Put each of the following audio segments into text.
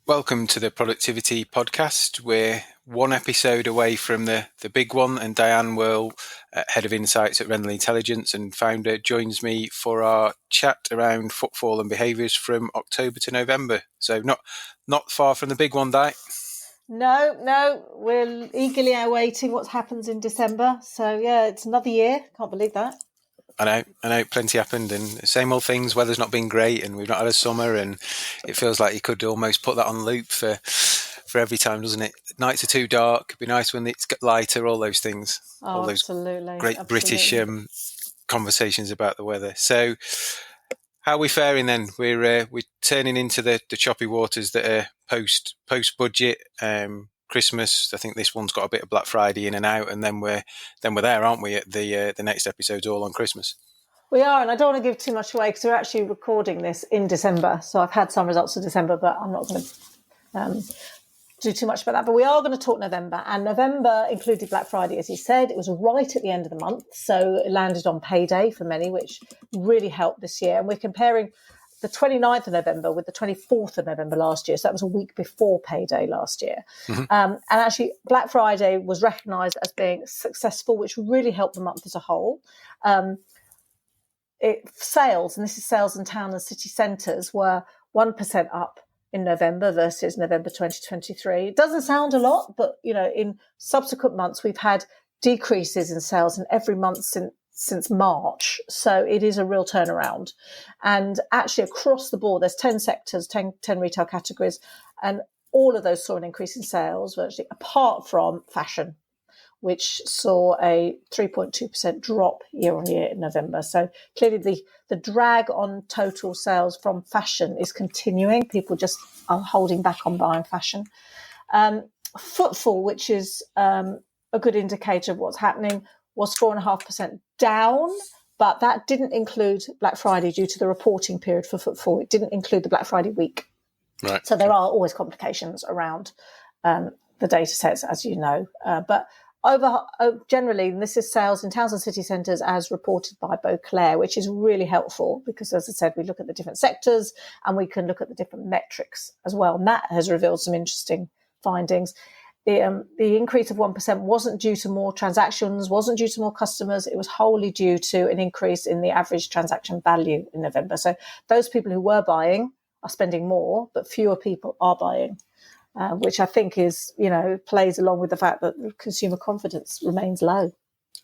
Welcome to the Productivity Podcast. We're one episode away from the big one, and Diane Whirl, Head of Insights at Renly Intelligence and founder, joins me for our chat around footfall and behaviours from October to November. So not far from the big one, Di. No, we're eagerly awaiting what happens in December. So yeah, it's another year. Can't believe that. I know, plenty happened, and same old things. Weather's not been great, and we've not had a summer, and it feels like you could almost put that on loop for every time, doesn't it? Nights are too dark. It'd be nice when it's lighter. All those things. Oh, all those absolutely. Great British conversations about the weather. So, how are we faring then? We're turning into the choppy waters that are post budget. Christmas. I think this one's got a bit of Black Friday in and out, and then we're there, aren't we? At the next episode's all on Christmas. We are, and I don't want to give too much away because we're actually recording this in December. So I've had some results for December, but I'm not going to do too much about that. But we are going to talk November, and November included Black Friday, as you said. It was right at the end of the month, so it landed on payday for many, which really helped this year. And we're comparing the 29th of November with the 24th of November last year. So that was a week before payday last year. Mm-hmm. And actually, Black Friday was recognised as being successful, which really helped the month as a whole. Sales, and this is sales in town and city centres, were 1% up in November versus November 2023. It doesn't sound a lot, but, in subsequent months, we've had decreases in sales in every month since March. So it is a real turnaround. And actually across the board, there's 10 sectors, 10 retail categories, and all of those saw an increase in sales, virtually, apart from fashion, which saw a 3.2% drop year on year in November. So clearly the drag on total sales from fashion is continuing. People just are holding back on buying fashion. Footfall, which is a good indicator of what's happening, was 4.5% down, but that didn't include Black Friday due to the reporting period for footfall. It didn't include the Black Friday week. Right. So there are always complications around the data sets, as you know. But generally, this is sales in towns and city centres as reported by Beauclair, which is really helpful because, as I said, we look at the different sectors and we can look at the different metrics as well. And that has revealed some interesting findings. The increase of 1% wasn't due to more transactions, wasn't due to more customers. It was wholly due to an increase in the average transaction value in November. So those people who were buying are spending more, but fewer people are buying, which I think is, plays along with the fact that consumer confidence remains low.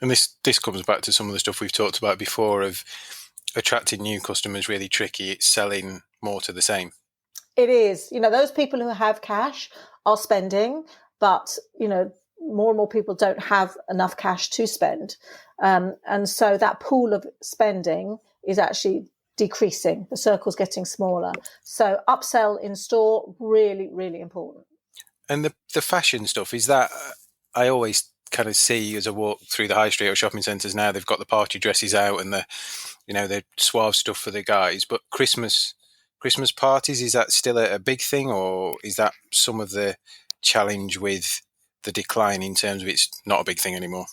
And this comes back to some of the stuff we've talked about before of attracting new customers really tricky. It's selling more to the same. It is. Those people who have cash are spending, but, more and more people don't have enough cash to spend. And so that pool of spending is actually decreasing. The circle's getting smaller. So upsell in store, really, really important. And the fashion stuff, is that, I always kind of see as I walk through the high street or shopping centres now, they've got the party dresses out and the suave stuff for the guys. But Christmas parties, is that still a big thing, or is that some of the challenge with the decline in terms of it's not a big thing anymore?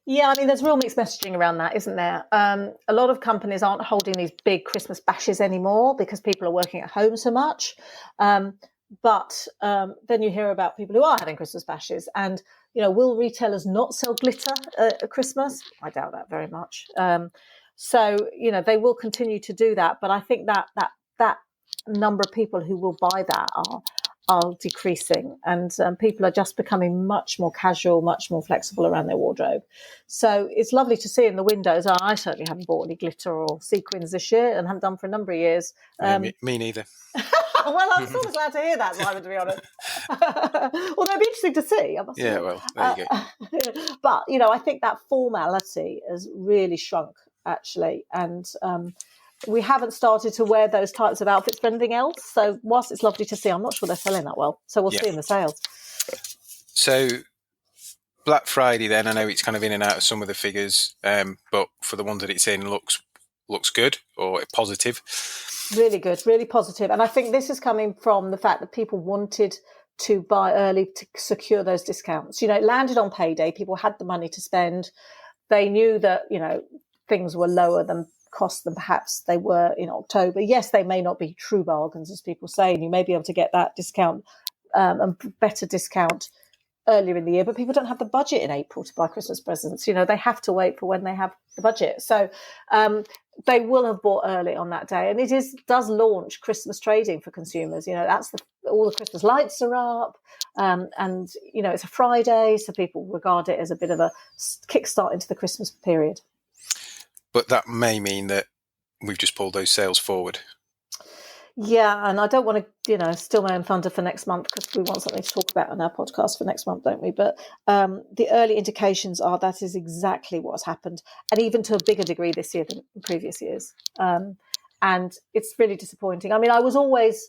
Yeah, there's real mixed messaging around that, isn't there? A lot of companies aren't holding these big Christmas bashes anymore because people are working at home so much. But then you hear about people who are having Christmas bashes. And, will retailers not sell glitter at Christmas? I doubt that very much. So, they will continue to do that. But I think that number of people who will buy that are decreasing, and people are just becoming much more casual, much more flexible around their wardrobe. So it's lovely to see in the windows. I certainly haven't bought any glitter or sequins this year and haven't done for a number of years. Me neither. Well, I'm sort of glad to hear that, Simon, to be honest. Although it'd be interesting to see. Yeah, well, there you go. But, I think that formality has really shrunk, actually. And we haven't started to wear those types of outfits for anything else. So whilst it's lovely to see, I'm not sure they're selling that well. So we'll see in the sales. So Black Friday then, I know it's kind of in and out of some of the figures, but for the ones that it's in, looks good or positive. Really good, really positive. And I think this is coming from the fact that people wanted to buy early to secure those discounts. It landed on payday. People had the money to spend. They knew that, things were lower than cost than perhaps they were in October. Yes, they may not be true bargains, as people say, and you may be able to get that discount and better discount earlier in the year, but people don't have the budget in April to buy Christmas presents. They have to wait for when they have the budget. So they will have bought early on that day, and does launch Christmas trading for consumers. That's all the Christmas lights are up, and it's a Friday, so people regard it as a bit of a kickstart into the Christmas period. But that may mean that we've just pulled those sales forward. Yeah, and I don't want to, steal my own thunder for next month, because we want something to talk about on our podcast for next month, don't we? But the early indications are that is exactly what's happened, and even to a bigger degree this year than in previous years. And it's really disappointing. I mean, I was always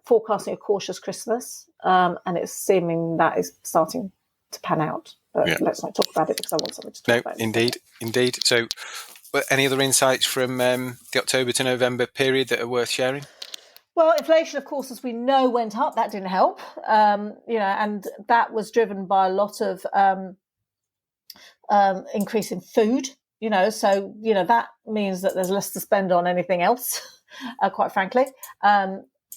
forecasting a cautious Christmas, and it's seeming that is starting to pan out. But let's not talk about it, because I want something to talk about. Indeed. So, any other insights from the October to November period that are worth sharing? Well, inflation, of course, as we know, went up. That didn't help, and that was driven by a lot of increase in food. So that means that there's less to spend on anything else, quite frankly.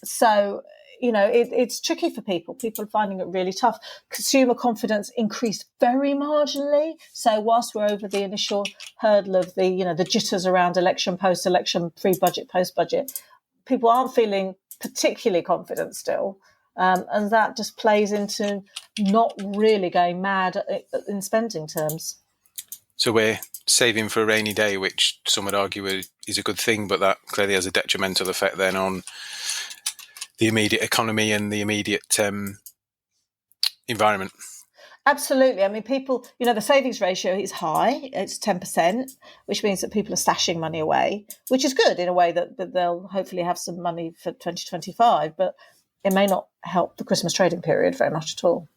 So it's tricky for people. People are finding it really tough. Consumer confidence increased very marginally. So whilst we're over the initial hurdle of the jitters around election, post-election, pre-budget, post-budget, people aren't feeling particularly confident still. And that just plays into not really going mad in spending terms. So we're saving for a rainy day, which some would argue is a good thing, but that clearly has a detrimental effect then on the immediate economy and the immediate environment. Absolutely. I mean, people, the savings ratio is high. It's 10%, which means that people are stashing money away, which is good in a way that they'll hopefully have some money for 2025, but it may not help the Christmas trading period very much at all.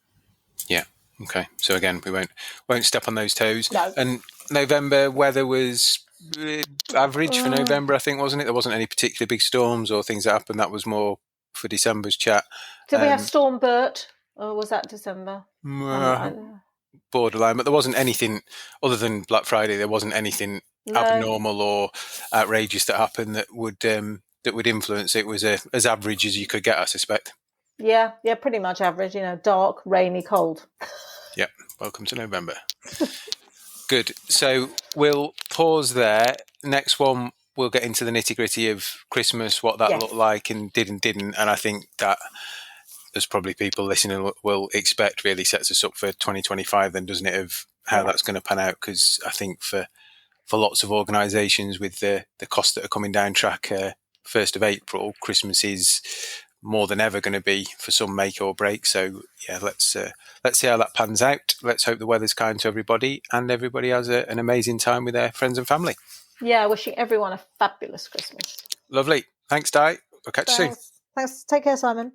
Yeah. Okay. So again, we won't step on those toes. No. And November weather was average for November, I think, wasn't it? There wasn't any particular big storms or things that happened. That was more for December's chat. Did we have Storm Bert, or was that December? Borderline, but there wasn't anything other than Black Friday. There wasn't anything abnormal or outrageous that happened that would influence it. It was as average as you could get, I suspect. Yeah, pretty much average. Dark, rainy, cold. Yeah, welcome to November. Good. So we'll pause there. Next one, we'll get into the nitty-gritty of Christmas, what that looked like and did and didn't. And I think that, as probably people listening will expect, really sets us up for 2025 then, doesn't it, of how that's going to pan out? Because I think for lots of organisations with the costs that are coming down track 1st of April, Christmas is more than ever going to be for some make or break. So let's see how that pans out. Let's hope the weather's kind to everybody and everybody has an amazing time with their friends and family. Yeah, wishing everyone a fabulous Christmas. Lovely. Thanks, Di. We'll catch you soon. Thanks. Take care, Simon.